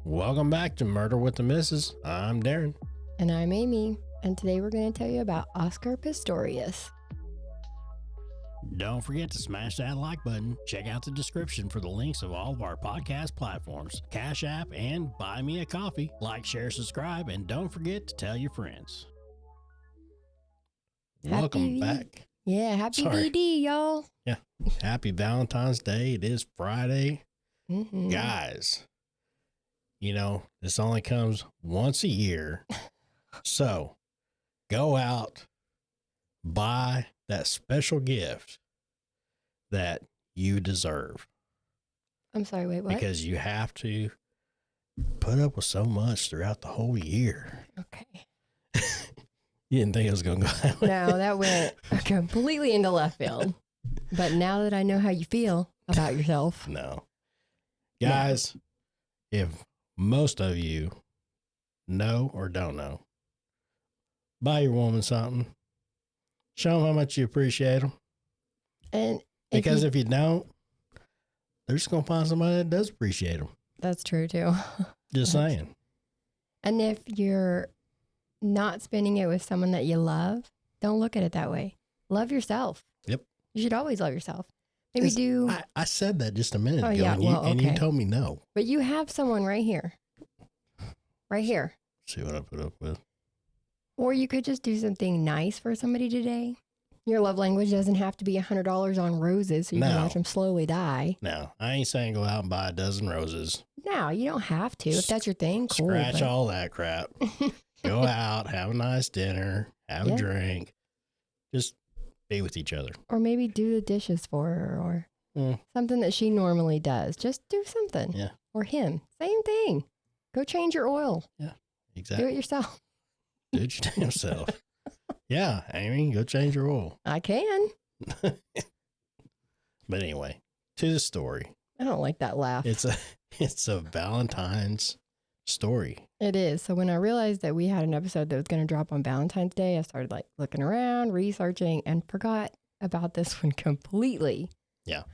Welcome back to Murder with the Missus. I'm Darren. And I'm Amy. And today we're going to tell you about Oscar Pistorius. Don't forget to smash that like button. Check out the description for the links of all of our podcast platforms, CashApp, and Buy Me a Coffee. Like, share, subscribe, and don't forget to tell your friends. Welcome back. Yeah, happy VD, y'all. Yeah, happy Valentine's Day. It is Friday. Mm-hmm. Guys, you know, this only comes once a year. So go out, buy that special gift that you deserve. I'm sorry, wait, what? Because you have to put up with so much throughout the whole year. Okay. You didn't think it was going to go that way? No, that went completely into left field. But now that I know how you feel about yourself. No. Guys, if most of you know or don't know, buy your woman something. Show them how much you appreciate them. And because if you don't, they're just going to find somebody that does appreciate them. That's true, too. Just saying. And if you're not spending it with someone that you love, don't look at it that way. Love yourself. Yep. You should always love yourself. Maybe do. I said that just a minute ago, yeah, and you told me no. But you have someone right here. Right here. See what I put up with. Or you could just do something nice for somebody today. Your love language doesn't have to be $100 on roses so you can watch them slowly die. No, I ain't saying go out and buy a dozen roses. No, you don't have to. If that's your thing, cool. Scratch all that crap. Go out, have a nice dinner, have a drink. Just be with each other. Or maybe do the dishes for her or something that she normally does. Just do something. Yeah. Or him. Same thing. Go change your oil. Yeah, exactly. Do it yourself. Do it your damn self. Yeah, Amy, go change your oil. I can. But anyway, to the story. I don't like that laugh. It's a Valentine's story. It is. So when I realized that we had an episode that was going to drop on Valentine's Day, I started looking around, researching, and forgot about this one completely. Yeah.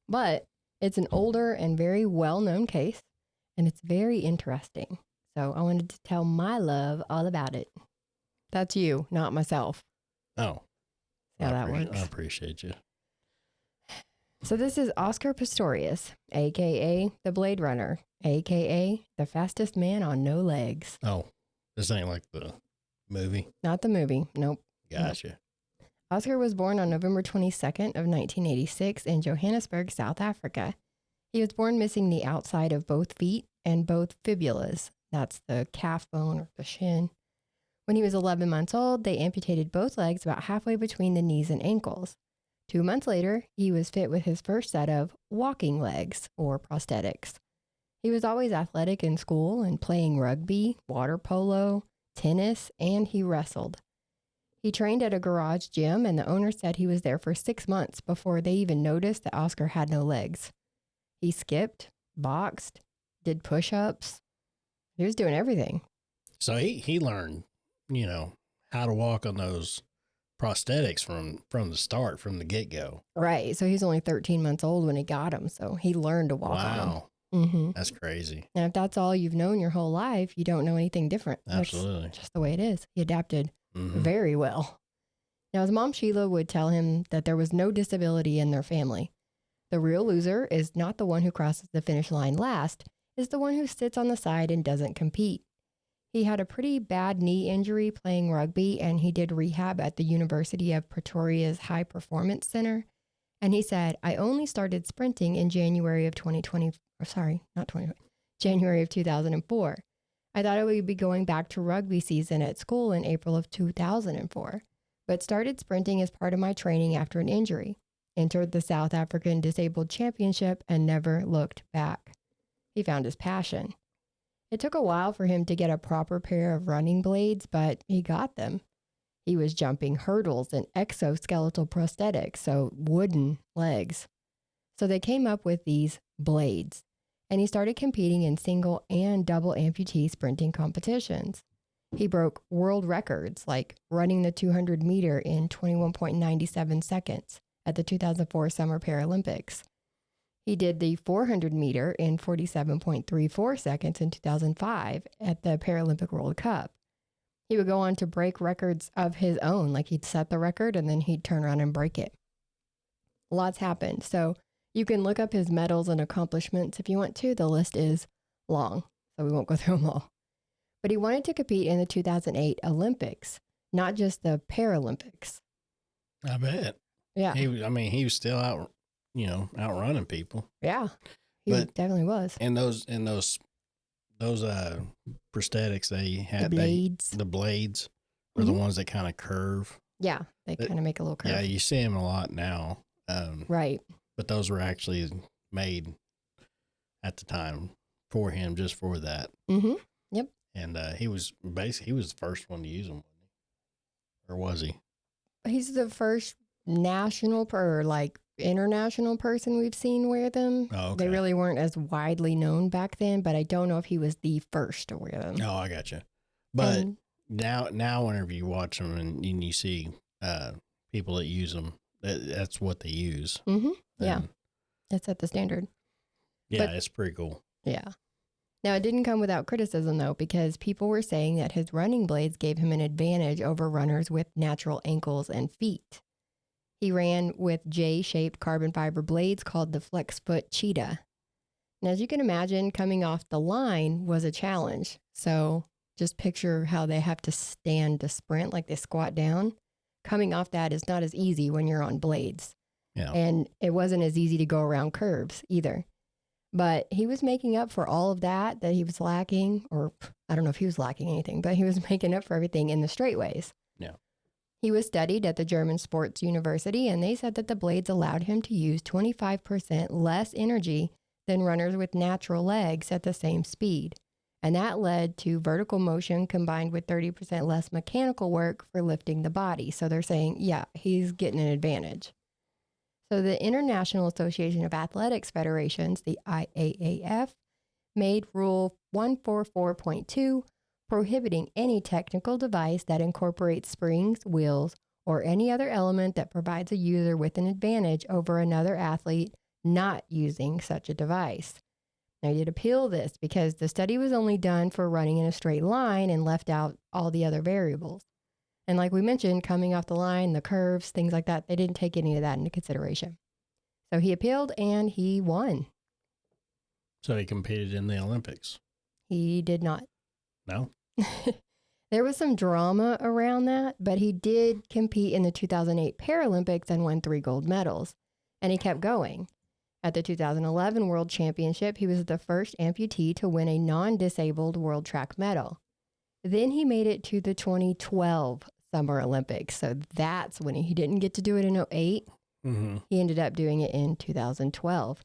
But it's an older and very well-known case, and it's very interesting. So I wanted to tell my love all about it. That's you, not myself. Oh. How that works. I appreciate you. So this is Oscar Pistorius, a.k.a. the Bladerunner, a.k.a. the fastest man on no legs. Oh, this ain't like the movie? Not the movie. Nope. Gotcha. Nope. Oscar was born on November 22nd of 1986 in Johannesburg, South Africa. He was born missing the outside of both feet and both fibulas. That's the calf bone or the shin. When he was 11 months old, they amputated both legs about halfway between the knees and ankles. 2 months later, he was fit with his first set of walking legs or prosthetics. He was always athletic in school and playing rugby, water polo, tennis, and he wrestled. He trained at a garage gym, and the owner said he was there for 6 months before they even noticed that Oscar had no legs. He skipped, boxed, did push-ups. He was doing everything. So he learned, how to walk on those prosthetics from the start, from the get-go. Right. So he's only 13 months old when he got them. So he learned to walk on them. Wow. Mm-hmm. That's crazy. And if that's all you've known your whole life, you don't know anything different. Absolutely. That's just the way it is. He adapted very well. Now, his mom, Sheila, would tell him that there was no disability in their family. The real loser is not the one who crosses the finish line last, is the one who sits on the side and doesn't compete. He had a pretty bad knee injury playing rugby, and he did rehab at the University of Pretoria's High Performance Center. And he said, I only started sprinting in January of 2004. I thought I would be going back to rugby season at school in April of 2004, but started sprinting as part of my training after an injury, entered the South African Disabled Championship, and never looked back. He found his passion. It took a while for him to get a proper pair of running blades, but he got them. He was jumping hurdles in exoskeletal prosthetics, so wooden legs. So they came up with these blades, and he started competing in single and double amputee sprinting competitions. He broke world records, like running the 200 meter in 21.97 seconds at the 2004 Summer Paralympics. He did the 400 meter in 47.34 seconds in 2005 at the Paralympic World Cup. He would go on to break records of his own, like he'd set the record and then he'd turn around and break it. Lots happened. So you can look up his medals and accomplishments if you want to. The list is long, so we won't go through them all. But he wanted to compete in the 2008 Olympics, not just the Paralympics. I bet. Yeah. He was still out, outrunning people. Yeah. He definitely was. And those prosthetics they had, the blades were the ones that kind of curve. Yeah. They kind of make a little curve. Yeah. You see them a lot now. Right. But those were actually made at the time for him, just for that. Mm-hmm. Yep. And he was the first one to use them, or was he? He's the first national international person we've seen wear them. Oh, okay. They really weren't as widely known back then, but I don't know if he was the first to wear them. Oh, I gotcha. But now whenever you watch them and you see people that use them, that's what they use. Mm-hmm. Yeah. It's at the standard. Yeah, it's pretty cool. Yeah. Now, it didn't come without criticism, though, because people were saying that his running blades gave him an advantage over runners with natural ankles and feet. He ran with J-shaped carbon fiber blades called the Flex Foot Cheetah. And as you can imagine, coming off the line was a challenge. So just picture how they have to stand to sprint, like they squat down. Coming off that is not as easy when you're on blades. Yeah. And it wasn't as easy to go around curves either. But he was making up for all of that he was lacking, or I don't know if he was lacking anything, but he was making up for everything in the straightaways. Yeah. He was studied at the German Sports University, and they said that the blades allowed him to use 25% less energy than runners with natural legs at the same speed. And that led to vertical motion combined with 30% less mechanical work for lifting the body. So they're saying, yeah, he's getting an advantage. So the International Association of Athletics Federations, the IAAF, made Rule 144.2 prohibiting any technical device that incorporates springs, wheels, or any other element that provides a user with an advantage over another athlete not using such a device. Now, you'd appeal this because the study was only done for running in a straight line and left out all the other variables. And like we mentioned, coming off the line, the curves, things like that, they didn't take any of that into consideration. So he appealed and he won. So he competed in the Olympics? He did not. No? There was some drama around that, but he did compete in the 2008 Paralympics and won 3 gold medals. And he kept going. At the 2011 World Championship, he was the first amputee to win a non-disabled world track medal. Then he made it to the 2012 Summer Olympics. So that's when he didn't get to do it in 2008. Mm-hmm. He ended up doing it in 2012.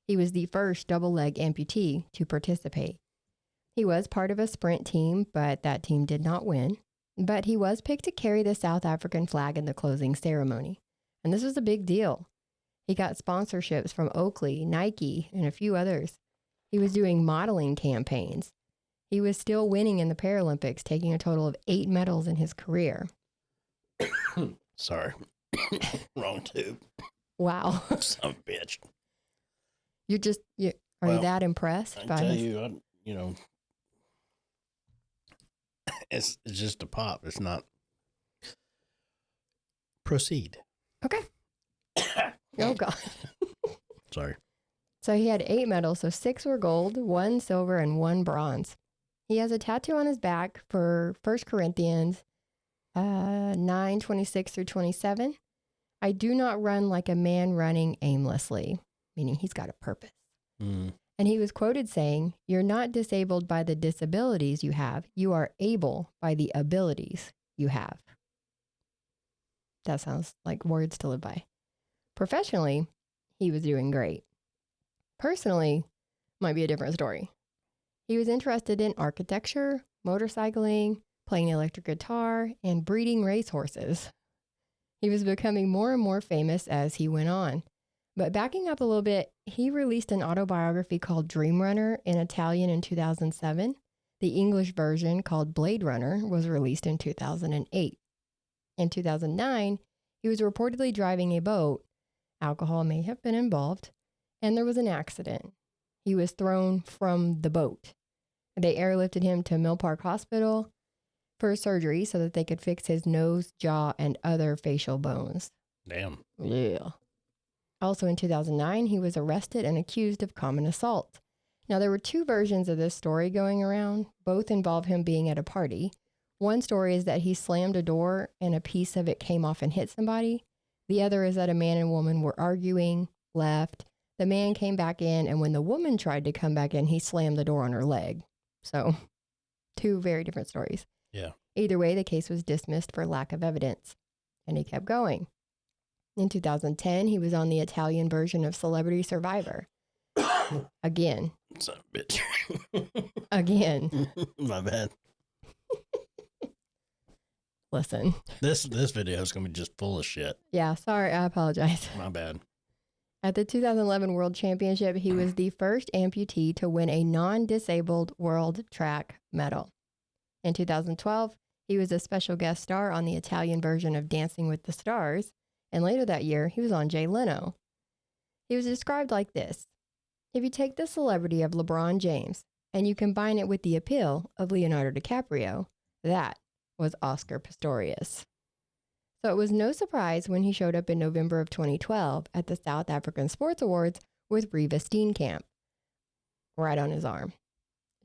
He was the first double-leg amputee to participate. He was part of a sprint team, but that team did not win. But he was picked to carry the South African flag in the closing ceremony. And this was a big deal. He got sponsorships from Oakley, Nike, and a few others. He was doing modeling campaigns. He was still winning in the Paralympics, taking a total of 8 medals in his career. Sorry. Wrong tube. Wow. Son of a bitch. You that impressed I by tell his... you, it's just a pop. It's not. Proceed. Okay. Oh, God. Sorry. So he had 8 medals, so 6 were gold, 1 silver, and 1 bronze. He has a tattoo on his back for 1 Corinthians 9:26 through 27. I do not run like a man running aimlessly, meaning he's got a purpose. Mm. And he was quoted saying, "You're not disabled by the disabilities you have. You are able by the abilities you have." That sounds like words to live by. Professionally, he was doing great. Personally, might be a different story. He was interested in architecture, motorcycling, playing the electric guitar, and breeding racehorses. He was becoming more and more famous as he went on. But backing up a little bit, he released an autobiography called Dream Runner in Italian in 2007. The English version, called Blade Runner, was released in 2008. In 2009, he was reportedly driving a boat. Alcohol may have been involved. and there was an accident. He was thrown from the boat. They airlifted him to Mill Park Hospital for surgery so that they could fix his nose, jaw, and other facial bones. Damn. Yeah. Also in 2009, he was arrested and accused of common assault. Now, there were two versions of this story going around. Both involve him being at a party. One story is that he slammed a door and a piece of it came off and hit somebody. The other is that a man and woman were arguing, left. The man came back in, and when the woman tried to come back in, he slammed the door on her leg. So, two very different stories. Yeah. Either way, the case was dismissed for lack of evidence, and he kept going. In 2010, he was on the Italian version of Celebrity Survivor. Again. Son of a bitch. Again. My bad. Listen. This video is going to be just full of shit. Yeah, sorry. I apologize. My bad. At the 2011 World Championship, he was the first amputee to win a non-disabled world track medal. In 2012, he was a special guest star on the Italian version of Dancing with the Stars, and later that year, he was on Jay Leno. He was described like this: if you take the celebrity of LeBron James and you combine it with the appeal of Leonardo DiCaprio, that was Oscar Pistorius. So it was no surprise when he showed up in November of 2012 at the South African Sports Awards with Reeva Steenkamp right on his arm.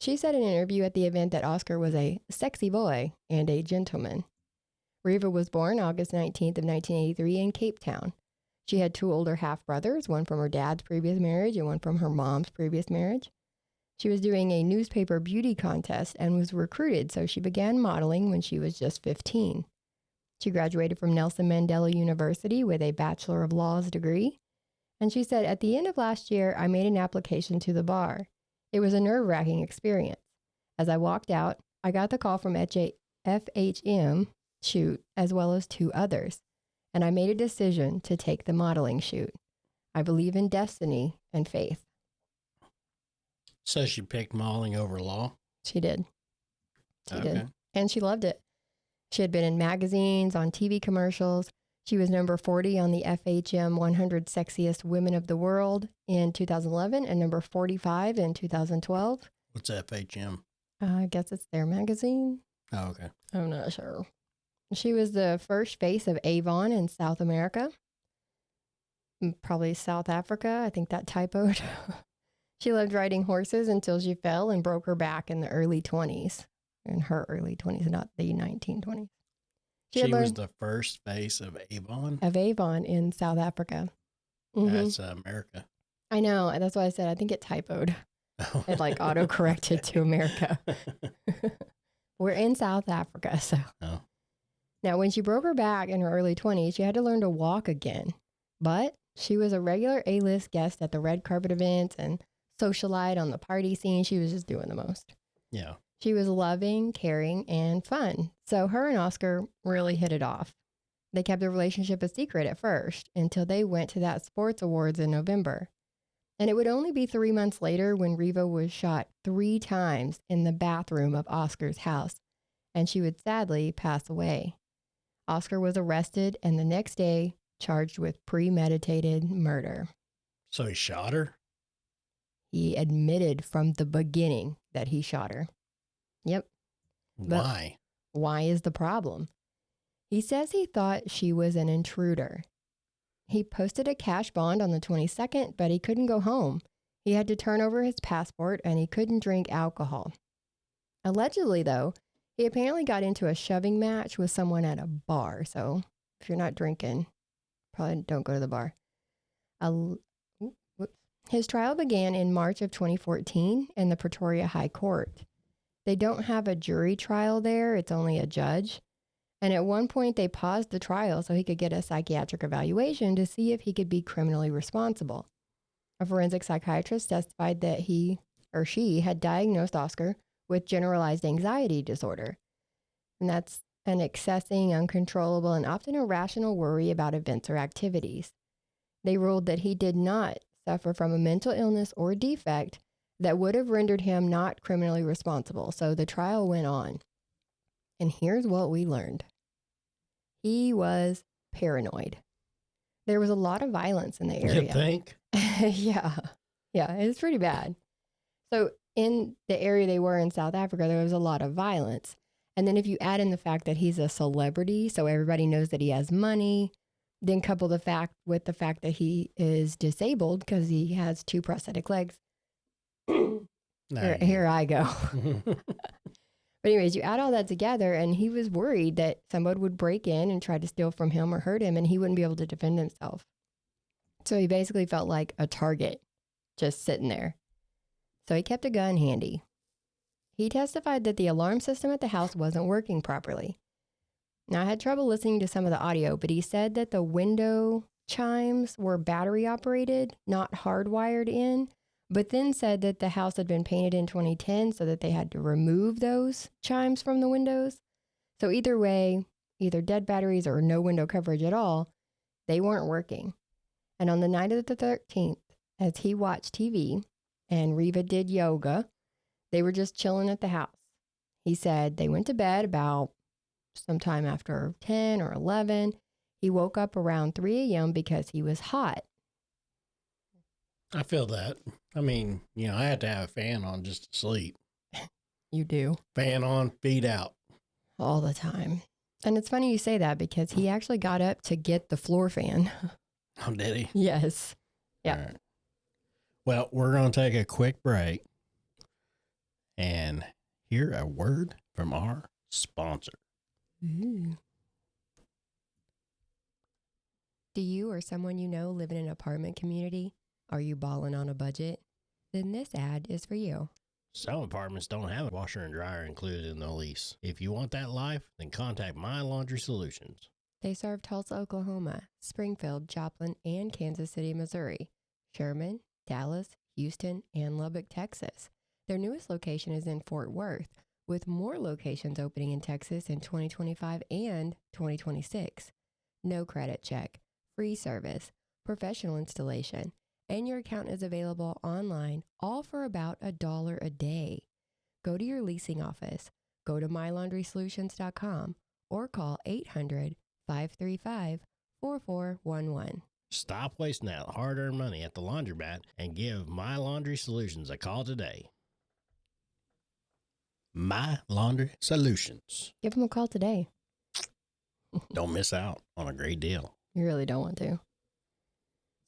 She said in an interview at the event that Oscar was a sexy boy and a gentleman. Reeva was born August 19th of 1983 in Cape Town. She had two older half-brothers, one from her dad's previous marriage and one from her mom's previous marriage. She was doing a newspaper beauty contest and was recruited, so she began modeling when she was just 15. She graduated from Nelson Mandela University with a Bachelor of Laws degree. And she said, at the end of last year, I made an application to the bar. It was a nerve-wracking experience. As I walked out, I got the call from FHM shoot as well as two others. And I made a decision to take the modeling shoot. I believe in destiny and faith. So she picked modeling over law? She did. She did. And she loved it. She had been in magazines, on TV commercials. She was number 40 on the FHM 100 Sexiest Women of the World in 2011 and number 45 in 2012. What's FHM? I guess it's their magazine. Oh, okay. I'm not sure. She was the first face of Avon in South America. Probably South Africa. I think that typoed. She loved riding horses until she fell and broke her back in the early 20s. In her early 20s, not the 1920s. She was the first face of Avon? Of Avon in South Africa. Mm-hmm. That's America. I know. That's why I said I think it typoed. It like auto-corrected to America. We're in South Africa, so. Oh. Now, when she broke her back in her early 20s, she had to learn to walk again. But she was a regular A-list guest at the red carpet events and socialite on the party scene. She was just doing the most. Yeah. She was loving, caring, and fun. So her and Oscar really hit it off. They kept their relationship a secret at first until they went to that sports awards in November. And it would only be 3 months later when Reeva was shot 3 times in the bathroom of Oscar's house, and she would sadly pass away. Oscar was arrested and the next day charged with premeditated murder. So he shot her? He admitted from the beginning that he shot her. Yep. Why? But why is the problem? He says he thought she was an intruder. He posted a cash bond on the 22nd, but he couldn't go home. He had to turn over his passport and he couldn't drink alcohol. Allegedly, though, he apparently got into a shoving match with someone at a bar. So if you're not drinking, probably don't go to the bar. His trial began in March of 2014 in the Pretoria High Court. They don't have a jury trial there. It's only a judge. And at one point, they paused the trial so he could get a psychiatric evaluation to see if he could be criminally responsible. A forensic psychiatrist testified that he or she had diagnosed Oscar with generalized anxiety disorder. And that's an excessing, uncontrollable, and often irrational worry about events or activities. They ruled that he did not suffer from a mental illness or defect that would have rendered him not criminally responsible. So the trial went on. And here's what we learned. He was paranoid. There was a lot of violence in the area. You think? Yeah. Yeah, it's pretty bad. So in the area they were in South Africa, there was a lot of violence. And then if you add in the fact that he's a celebrity, so everybody knows that he has money, then couple the fact with the fact that he is disabled because he has 2 prosthetic legs. Here I go. But anyways, you add all that together, and he was worried that someone would break in and try to steal from him or hurt him, and he wouldn't be able to defend himself. So he basically felt like a target just sitting there. So he kept a gun handy. He testified that the alarm system at the house wasn't working properly. Now, I had trouble listening to some of the audio, but he said that the window chimes were battery operated, not hardwired in, but then said that the house had been painted in 2010 so that they had to remove those chimes from the windows. So either way, either dead batteries or no window coverage at all, they weren't working. And on the night of the 13th, as he watched TV and Reeva did yoga, they were just chilling at the house. He said they went to bed about sometime after 10 or 11. He woke up around 3 a.m. because he was hot. I feel that. I mean, I have to have a fan on just to sleep. You do. Fan on, feet out. All the time. And it's funny you say that because he actually got up to get the floor fan. Oh, did he? Yes. Yeah. All right. Well, we're going to take a quick break and hear a word from our sponsor. Ooh. Do you or someone you know live in an apartment community? Are you balling on a budget? Then this ad is for you. Some apartments don't have a washer and dryer included in the lease. If you want that life, then contact My Laundry Solutions. They serve Tulsa, Oklahoma, Springfield, Joplin, and Kansas City, Missouri, Sherman, Dallas, Houston, and Lubbock, Texas. Their newest location is in Fort Worth, with more locations opening in Texas in 2025 and 2026. No credit check, free service, professional installation, and your account is available online, all for about $1 a day. Go to your leasing office, go to mylaundrysolutions.com, or call 800-535-4411. Stop wasting that hard-earned money at the laundromat and give My Laundry Solutions a call today. My Laundry Solutions. Give them a call today. Don't miss out on a great deal. You really don't want to.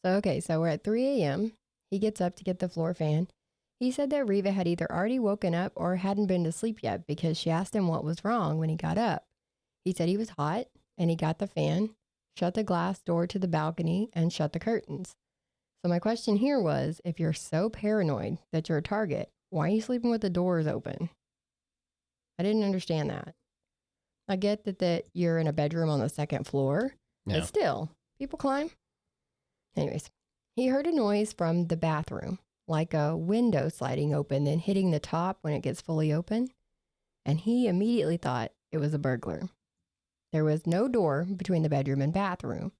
So we're at 3 a.m. He gets up to get the floor fan. He said that Reeva had either already woken up or hadn't been to sleep yet because she asked him what was wrong when he got up. He said he was hot and he got the fan, shut the glass door to the balcony, and shut the curtains. So my question here was, if you're so paranoid that you're a target, why are you sleeping with the doors open? I didn't understand that. I get that you're in a bedroom on the 2nd floor, but still, people climb. Anyways, he heard a noise from the bathroom, like a window sliding open, then hitting the top when it gets fully open. And he immediately thought it was a burglar. There was no door between the bedroom and bathroom.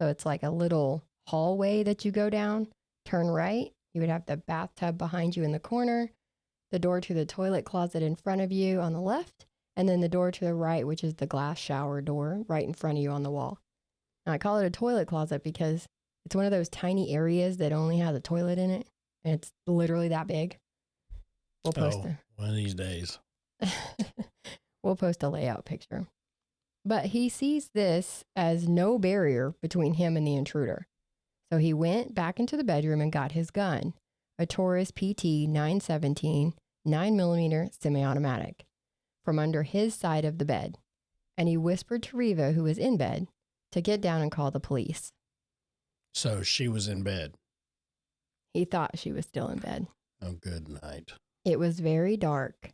So it's like a little hallway that you go down, turn right. You would have the bathtub behind you in the corner, the door to the toilet closet in front of you on the left, and then the door to the right, which is the glass shower door right in front of you on the wall. Now, I call it a toilet closet because it's one of those tiny areas that only has a toilet in it, and it's literally that big. We'll post one of these days. We'll post a layout picture. But he sees this as no barrier between him and the intruder. So he went back into the bedroom and got his gun, a Taurus PT 917 9mm semi-automatic, from under his side of the bed. And he whispered to Reeva, who was in bed, to get down and call the police. So she was in bed. He thought she was still in bed. Oh, good night. It was very dark.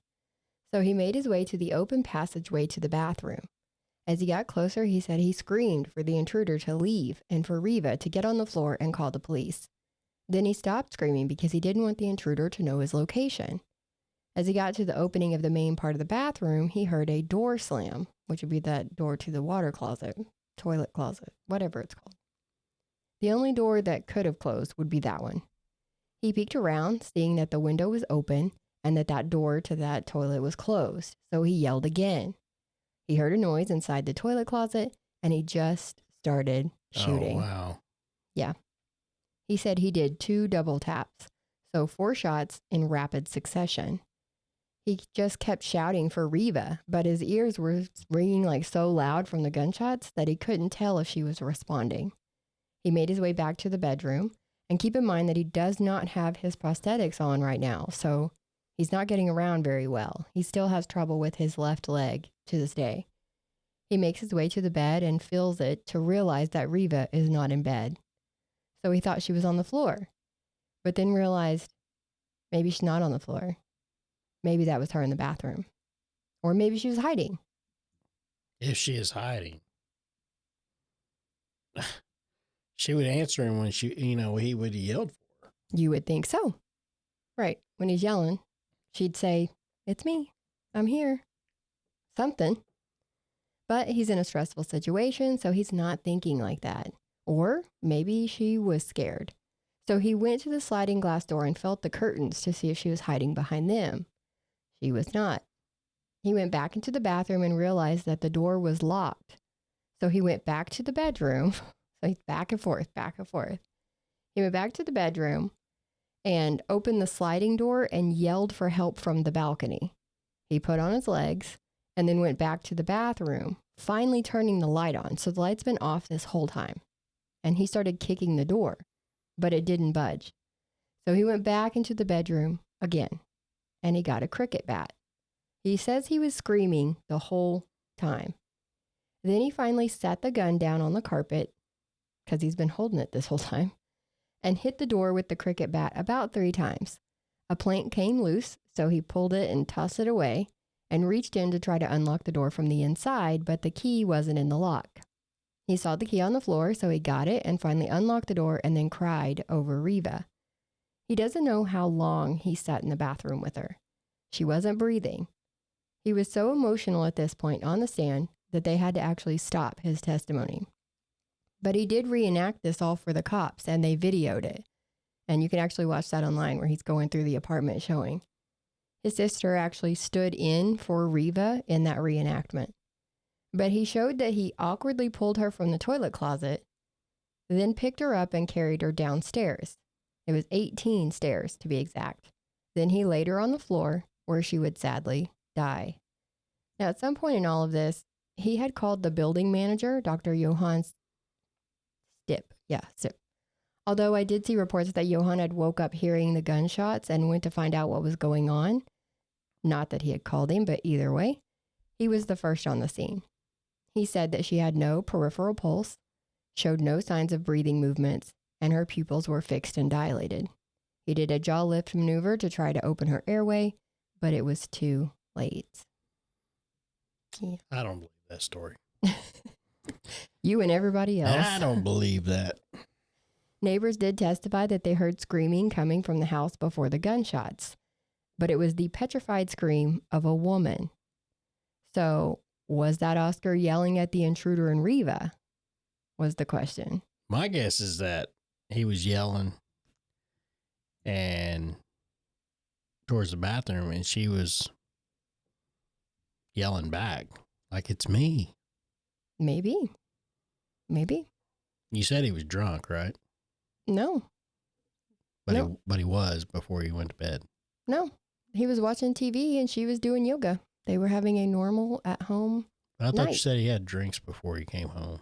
So he made his way to the open passageway to the bathroom. As he got closer, he said he screamed for the intruder to leave and for Reeva to get on the floor and call the police. Then he stopped screaming because he didn't want the intruder to know his location. As he got to the opening of the main part of the bathroom, he heard a door slam, which would be that door to the water closet, toilet closet, whatever it's called. The only door that could have closed would be that one. He peeked around, seeing that the window was open and that door to that toilet was closed, so he yelled again. He heard a noise inside the toilet closet, and he just started shooting. Oh, wow. Yeah. He said he did 2 double taps, so 4 shots in rapid succession. He just kept shouting for Reeva, but his ears were ringing like so loud from the gunshots that he couldn't tell if she was responding. He made his way back to the bedroom, and keep in mind that he does not have his prosthetics on right now, so he's not getting around very well. He still has trouble with his left leg to this day. He makes his way to the bed and feels it to realize that Reeva is not in bed. So he thought she was on the floor, but then realized maybe she's not on the floor. Maybe that was her in the bathroom. Or maybe she was hiding. If she is hiding, she would answer him when he would have yelled for her. You would think so. Right. When he's yelling, she'd say, "It's me. I'm here." Something. But he's in a stressful situation, so he's not thinking like that. Or maybe she was scared. So he went to the sliding glass door and felt the curtains to see if she was hiding behind them. She was not. He went back into the bathroom and realized that the door was locked. So he went back to the bedroom. So he's back and forth, back and forth. He went back to the bedroom and opened the sliding door and yelled for help from the balcony. He put on his legs and then went back to the bathroom, finally turning the light on. So the light's been off this whole time. And he started kicking the door, but it didn't budge. So he went back into the bedroom again, and he got a cricket bat. He says he was screaming the whole time. Then he finally sat the gun down on the carpet, because he's been holding it this whole time, and hit the door with the cricket bat about 3 times. A plank came loose, so he pulled it and tossed it away and reached in to try to unlock the door from the inside, but the key wasn't in the lock. He saw the key on the floor, so he got it and finally unlocked the door and then cried over Reeva. He doesn't know how long he sat in the bathroom with her. She wasn't breathing. He was so emotional at this point on the stand that they had to actually stop his testimony. But he did reenact this all for the cops, and they videoed it. And you can actually watch that online where he's going through the apartment showing. His sister actually stood in for Reeva in that reenactment. But he showed that he awkwardly pulled her from the toilet closet, then picked her up and carried her downstairs. It was 18 stairs to be exact. Then he laid her on the floor where she would sadly die. Now, at some point in all of this, he had called the building manager, Dr. Johann Stipp. Stipp. Although I did see reports that Johann had woke up hearing the gunshots and went to find out what was going on. Not that he had called him, but either way, he was the first on the scene. He said that she had no peripheral pulse, showed no signs of breathing movements, and her pupils were fixed and dilated. He did a jaw lift maneuver to try to open her airway, but it was too late. Yeah. I don't believe that story. You and everybody else. I don't believe that. Neighbors did testify that they heard screaming coming from the house before the gunshots, but it was the petrified scream of a woman. So, was that Oscar yelling at the intruder and Reeva? Was the question. My guess is that he was yelling and towards the bathroom, and she was yelling back like, "It's me." Maybe. You said he was drunk, right? No. But he was before he went to bed. No. He was watching TV and she was doing yoga. They were having a normal at-home I thought night. you said he had drinks before he came home.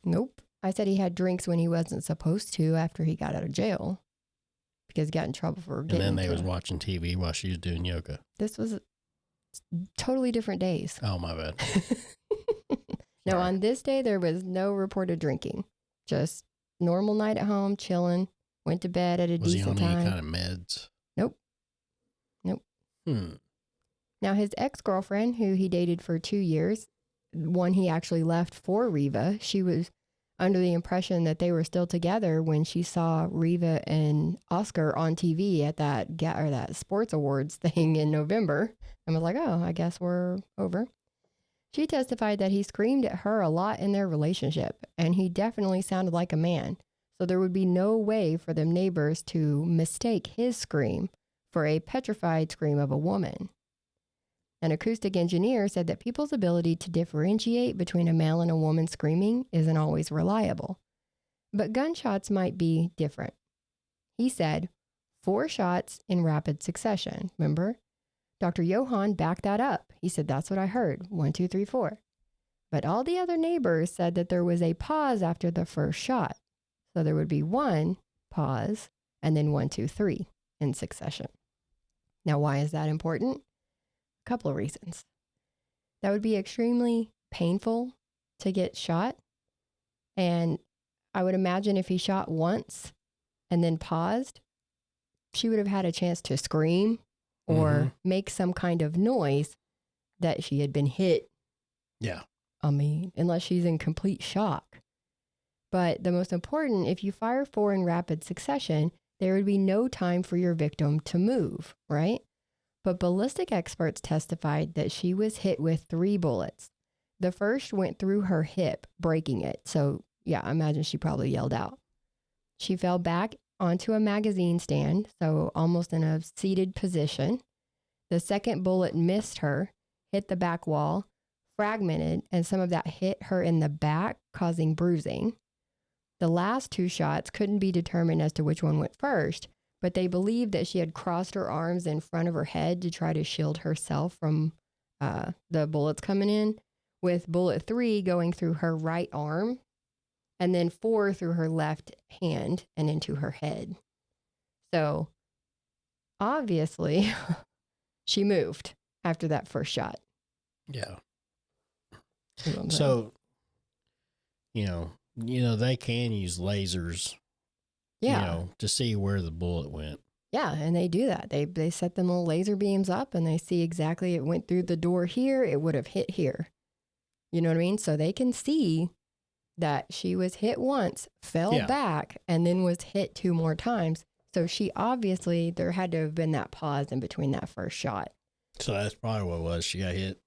Nope. I said he had drinks when he wasn't supposed to after he got out of jail because he got in trouble for getting And then they was watching TV while she was doing yoga. This was totally different days. Oh, my bad. No, on this day, there was no reported drinking. Just normal night at home, chilling, went to bed at a decent time. Was he on any kind of meds? Nope. Now, his ex-girlfriend, who he dated for 2 years, one he actually left for Reeva, she was under the impression that they were still together when she saw Reeva and Oscar on TV at that sports awards thing in November and was like, oh, I guess we're over. She testified that he screamed at her a lot in their relationship, and he definitely sounded like a man. So there would be no way for them neighbors to mistake his scream for a petrified scream of a woman. An acoustic engineer said that people's ability to differentiate between a male and a woman screaming isn't always reliable. But gunshots might be different. He said 4 shots in rapid succession. Remember? Dr. Johan backed that up. He said, that's what I heard. 1, 2, 3, 4. But all the other neighbors said that there was a pause after the first shot. So there would be 1 pause and then 1, 2, 3 in succession. Now, why is that important? A couple of reasons. That would be extremely painful to get shot. And I would imagine if he shot once and then paused, she would have had a chance to scream or make some kind of noise that she had been hit. Yeah. I mean, unless she's in complete shock. But the most important, if you fire 4 in rapid succession, there would be no time for your victim to move, right? But ballistic experts testified that she was hit with 3 bullets. The first went through her hip, breaking it. So, yeah, I imagine she probably yelled out. She fell back onto a magazine stand, so almost in a seated position. The second bullet missed her, hit the back wall, fragmented, and some of that hit her in the back, causing bruising. The last 2 shots couldn't be determined as to which one went first, but they believed that she had crossed her arms in front of her head to try to shield herself from the bullets coming in, with bullet 3 going through her right arm, and then 4 through her left hand and into her head. So, obviously, she moved after that first shot. Yeah. So, they can use lasers, to see where the bullet went. Yeah, and they do that. They set them little laser beams up and they see exactly it went through the door here, it would have hit here. You know what I mean? So they can see that she was hit once, fell back, and then was hit 2 more times. So she obviously, there had to have been that pause in between that first shot. So that's probably what it was. She got hit,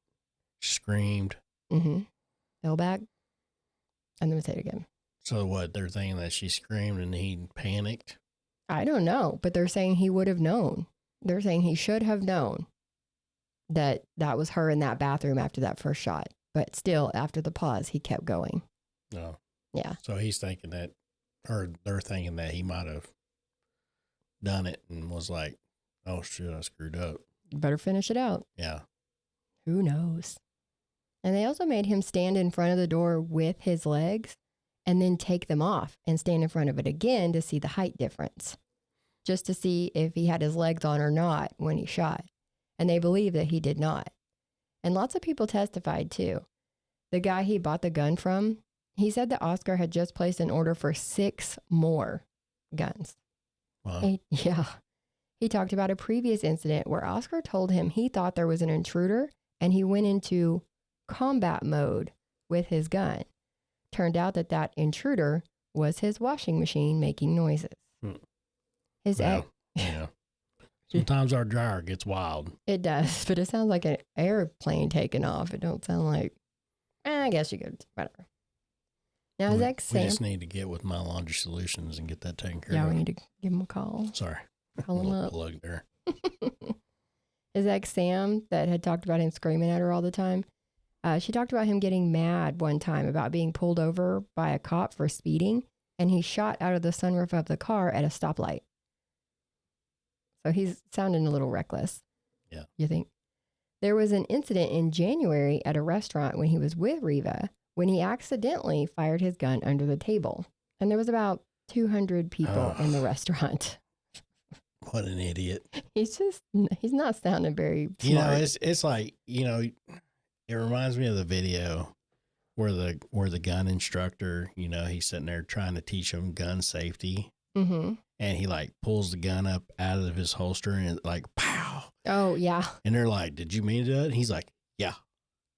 she screamed. Fell back, and then was hit again. So what, they're thinking that she screamed and he panicked? I don't know, but they're saying he would have known. They're saying he should have known that that was her in that bathroom after that first shot. But still, after the pause, he kept going. No. Yeah. So he's thinking that, or they're thinking that he might have done it and was like, oh shit, I screwed up. Better finish it out. Yeah. Who knows? And they also made him stand in front of the door with his legs and then take them off and stand in front of it again to see the height difference, just to see if he had his legs on or not when he shot. And they believe that he did not. And lots of people testified too. The guy he bought the gun from, he said that Oscar had just placed an order for 6 more guns. Wow. He talked about a previous incident where Oscar told him he thought there was an intruder and he went into combat mode with his gun. Turned out that intruder was his washing machine making noises. Yeah. Sometimes our dryer gets wild. It does, but it sounds like an airplane taking off. It don't sound like, I guess you could, whatever. Now, we Sam, just need to get with My Laundry Solutions and get that taken care of. Yeah, we need to give him a call. Sorry. Call him up. Plug there. His ex Sam that had talked about him screaming at her all the time. She talked about him getting mad one time about being pulled over by a cop for speeding, and he shot out of the sunroof of the car at a stoplight. So he's sounding a little reckless. Yeah. You think? There was an incident in January at a restaurant when he was with Reeva when he accidentally fired his gun under the table. And there was about 200 people in the restaurant. What an idiot. He's not sounding very smart. It's like, it reminds me of the video where the gun instructor, he's sitting there trying to teach him gun safety. Mm-hmm. And he like pulls the gun up out of his holster and it like, pow. Oh, yeah. And they're like, did you mean to do it? And he's like, yeah.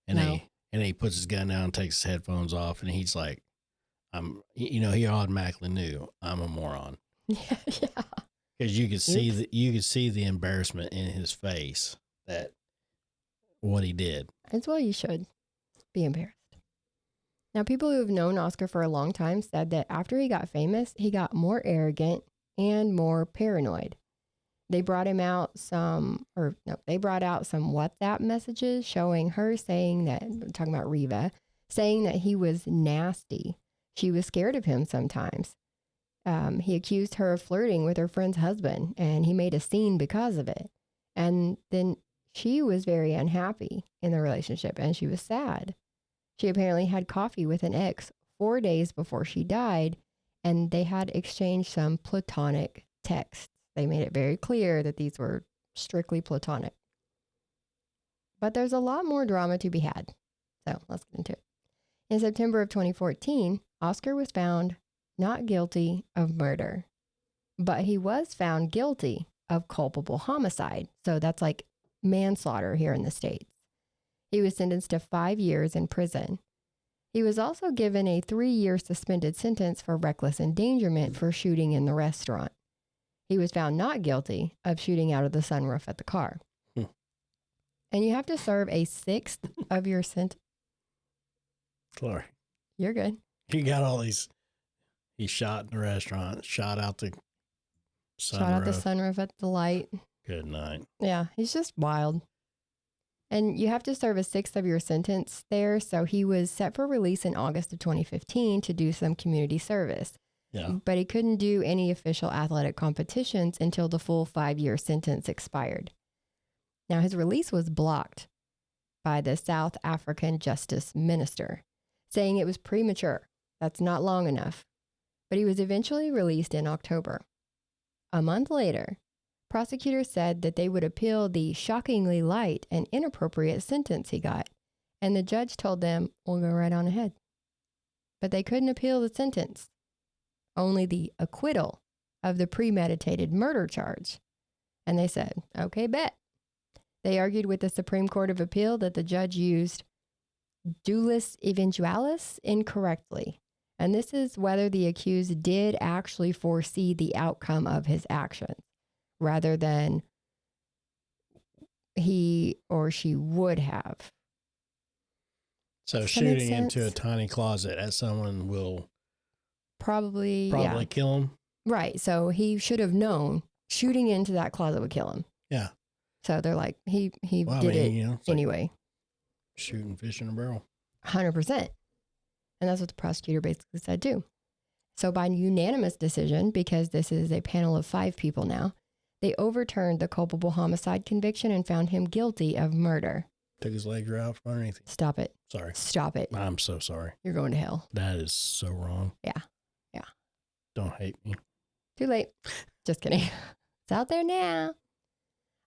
And he puts his gun down, takes his headphones off, and he's like, he automatically knew I'm a moron. Yeah. Because you could see the embarrassment in his face that what he did. As well, you should be embarrassed. Now, people who have known Oscar for a long time said that after he got famous, he got more arrogant and more paranoid. They brought out some WhatsApp messages showing her talking about Reeva, saying that he was nasty. She was scared of him sometimes. He accused her of flirting with her friend's husband, and he made a scene because of it. And then she was very unhappy in the relationship, and she was sad. She apparently had coffee with an ex 4 days before she died, and they had exchanged some platonic texts. They made it very clear that these were strictly platonic. But there's a lot more drama to be had. So let's get into it. In September of 2014, Oscar was found not guilty of murder, but he was found guilty of culpable homicide. So that's like manslaughter here in the States. He was sentenced to 5 years in prison. He was also given a 3-year suspended sentence for reckless endangerment for shooting in the restaurant. He was found not guilty of shooting out of the sunroof at the car. And you have to serve a 1/6 of your sentence. Sorry. You're good. You got all these. He shot in the restaurant, shot out the sunroof. Shot out the sunroof at the light. Good night. Yeah, he's just wild. And you have to serve a 1/6 of your sentence there. So he was set for release in August of 2015 to do some community service. Yeah. But he couldn't do any official athletic competitions until the full 5-year sentence expired. Now, his release was blocked by the South African Justice Minister, saying it was premature. That's not long enough. But he was eventually released in October. A month later, prosecutors said that they would appeal the shockingly light and inappropriate sentence he got, and the judge told them, we'll go right on ahead. But they couldn't appeal the sentence, only the acquittal of the premeditated murder charge. And they said, okay, bet. They argued with the Supreme Court of Appeal that the judge used dulis eventualis incorrectly. And this is whether the accused did actually foresee the outcome of his actions, rather than he or she would have. So shooting into a tiny closet at someone will probably kill him. Right. So he should have known shooting into that closet would kill him. Yeah. So they're like, he did it anyway. Shooting fish in a barrel. 100%. And that's what the prosecutor basically said too. So by unanimous decision, because this is a panel of 5 people now, they overturned the culpable homicide conviction and found him guilty of murder. Took his legs right out from underneath him. Stop it. Sorry. Stop it. I'm so sorry. You're going to hell. That is so wrong. Yeah. Don't hate me. Too late. Just kidding. It's out there now.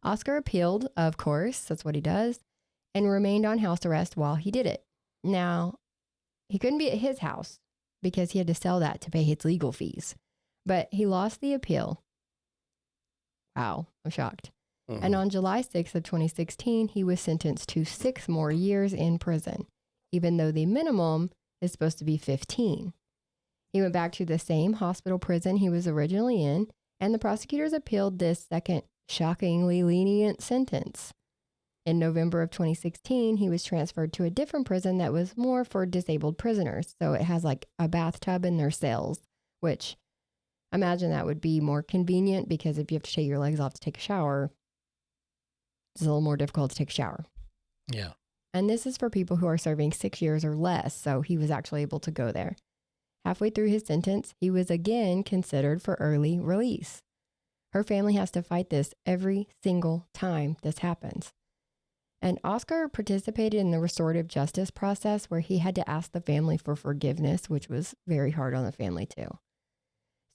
Oscar appealed, of course, that's what he does, and remained on house arrest while he did it. Now, he couldn't be at his house because he had to sell that to pay his legal fees, but he lost the appeal. Wow, I'm shocked. Mm-hmm. And on July 6th of 2016, he was sentenced to 6 more years in prison, even though the minimum is supposed to be 15. He went back to the same hospital prison he was originally in, and the prosecutors appealed this second shockingly lenient sentence. In November of 2016, he was transferred to a different prison that was more for disabled prisoners. So it has like a bathtub in their cells, which I imagine that would be more convenient because if you have to take your legs off to take a shower, it's a little more difficult to take a shower. Yeah. And this is for people who are serving 6 years or less. So he was actually able to go there. Halfway through his sentence, he was again considered for early release. Her family has to fight this every single time this happens. And Oscar participated in the restorative justice process where he had to ask the family for forgiveness, which was very hard on the family too.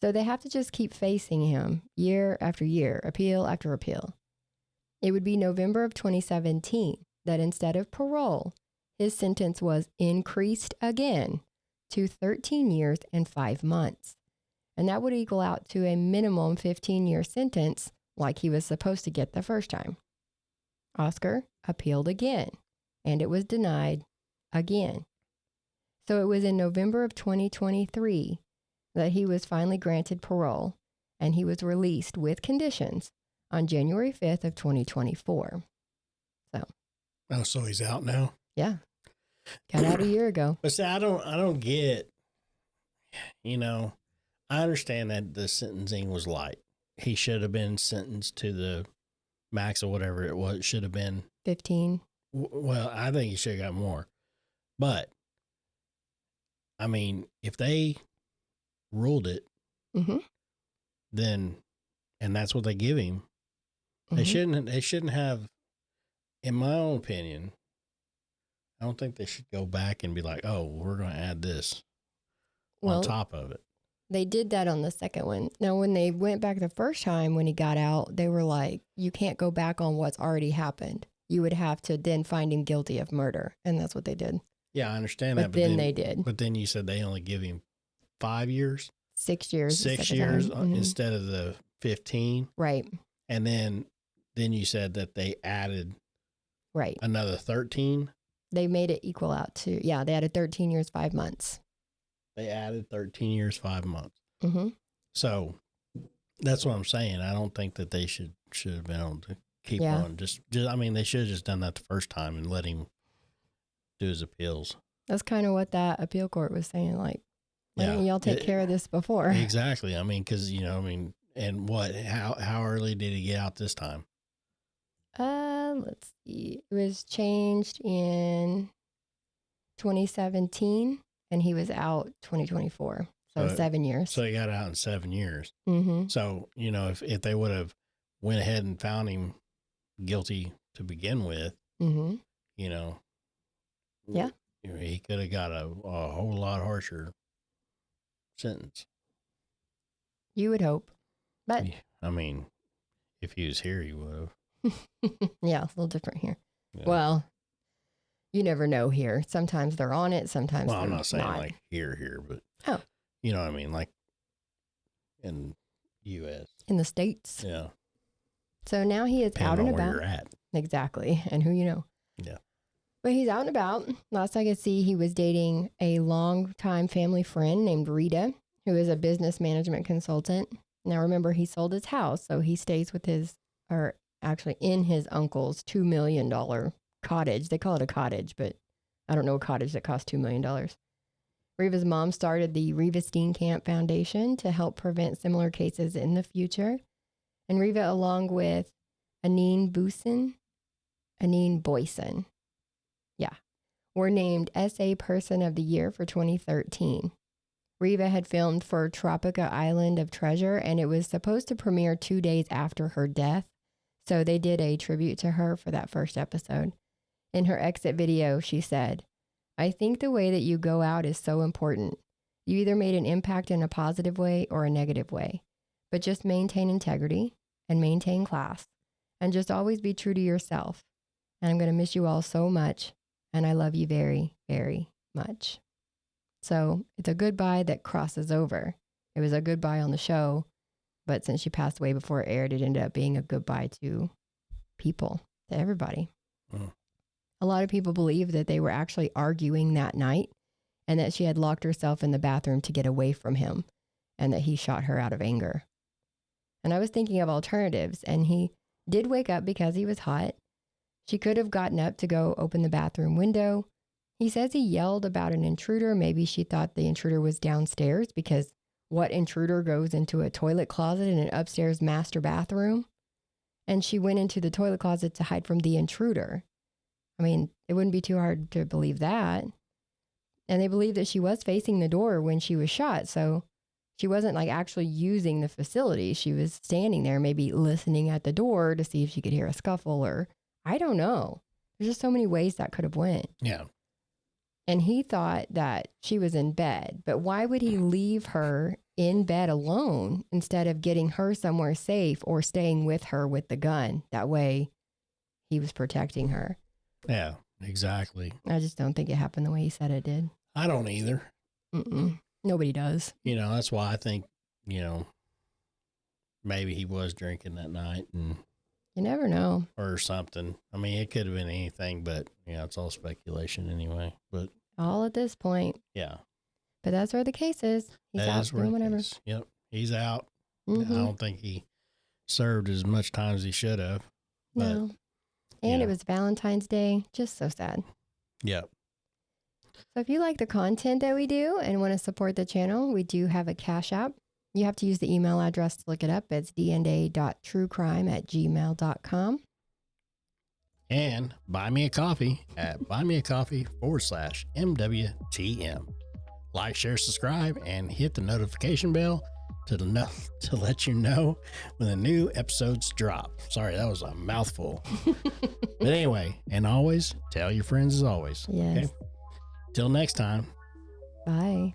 So they have to just keep facing him year after year, appeal after appeal. It would be November of 2017 that instead of parole, his sentence was increased again to 13 years and 5 months. And that would equal out to a minimum 15-year sentence like he was supposed to get the first time. Oscar appealed again, and it was denied again. So it was in November of 2023 that he was finally granted parole, and he was released with conditions on January 5th of 2024. So he's out now? Yeah. Got out a year ago. But see, I don't get, I understand that the sentencing was light. He should have been sentenced to the max or whatever it was. It should have been 15. Well, I think he should have got more. But, I mean, if they ruled it Mm-hmm. then, and that's what they give him. They shouldn't have, in my own opinion, I don't think they should go back and be like, oh, we're going to add this on top of it. They did that on the second one. Now, when they went back the first time when he got out, they were like, you can't go back on what's already happened. You would have to then find him guilty of murder. And that's what they did. Yeah, I understand but that. But then they did. But then you said they only give him 5 years? 6 years. 6 years instead of the 15. Right. And then you said that they added another 13. They made it equal out to, they added 13 years, 5 months. They added 13 years, 5 months. Mm-hmm. So that's what I'm saying. I don't think that they should have been able to keep on. Just I mean, they should have just done that the first time and let him do his appeals. That's kind of what that appeal court was saying. Like, why didn't y'all take care of this before? Exactly. I mean, because, and how early did he get out this time? Let's see. It was changed in 2017, and he was out 2024. So 7 years. So he got out in 7 years. Mm-hmm. So, if they would have went ahead and found him guilty to begin with, mm-hmm. He could have got a whole lot harsher sentence. You would hope. But I mean, if he was here, he would have. Yeah, it's a little different here. Yeah. Well, you never know here. Sometimes they're on it, sometimes they're not. I'm not saying like here, but you know what I mean, like in U.S. In the States. Yeah. So now he is out and about. Where you're at. Exactly, and who you know. Yeah. But he's out and about. Last I could see, he was dating a longtime family friend named Rita, who is a business management consultant. Now, remember, he sold his house, so he stays with in his uncle's $2 million cottage. They call it a cottage, but I don't know a cottage that costs $2 million. Reeva's mom started the Reeva Steenkamp Foundation to help prevent similar cases in the future. And Reeva, along with Anine Boyson, were named SA Person of the Year for 2013. Reeva had filmed for Tropica Island of Treasure, and it was supposed to premiere 2 days after her death. So they did a tribute to her for that first episode. In her exit video, she said, "I think the way that you go out is so important. You either made an impact in a positive way or a negative way, but just maintain integrity and maintain class and just always be true to yourself. And I'm going to miss you all so much. And I love you very, very much." So it's a goodbye that crosses over. It was a goodbye on the show, but since she passed away before it aired, it ended up being a goodbye to people, to everybody. Oh. A lot of people believe that they were actually arguing that night and that she had locked herself in the bathroom to get away from him and that he shot her out of anger. And I was thinking of alternatives, and he did wake up because he was hot. She could have gotten up to go open the bathroom window. He says he yelled about an intruder. Maybe she thought the intruder was downstairs, because what intruder goes into a toilet closet in an upstairs master bathroom? And she went into the toilet closet to hide from the intruder. I mean, it wouldn't be too hard to believe that. And they believe that she was facing the door when she was shot. So she wasn't like actually using the facility. She was standing there, maybe listening at the door to see if she could hear a scuffle, or I don't know. There's just so many ways that could have went. Yeah. And he thought that she was in bed, but why would he leave her in bed alone instead of getting her somewhere safe or staying with her with the gun? That way he was protecting her. Yeah, exactly. I just don't think it happened the way he said it did. I don't either. Nobody does. That's why I think, maybe he was drinking that night, and you never know. Or something. I mean, it could have been anything, but it's all speculation anyway. But all at this point. Yeah. But that's where the case is. He's out doing whatever. Yep. He's out. Mm-hmm. I don't think he served as much time as he should have. No. And it was Valentine's Day. Just so sad. Yep. So if you like the content that we do and want to support the channel, we do have a CashApp. You have to use the email address to look it up. It's dna.truecrime@gmail.com. And buy me a coffee at buymeacoffee.com/MWTM. Like, share, subscribe, and hit the notification bell to let you know when the new episodes drop. Sorry, that was a mouthful. But anyway, and always tell your friends as always. Yes. Okay? Till next time. Bye.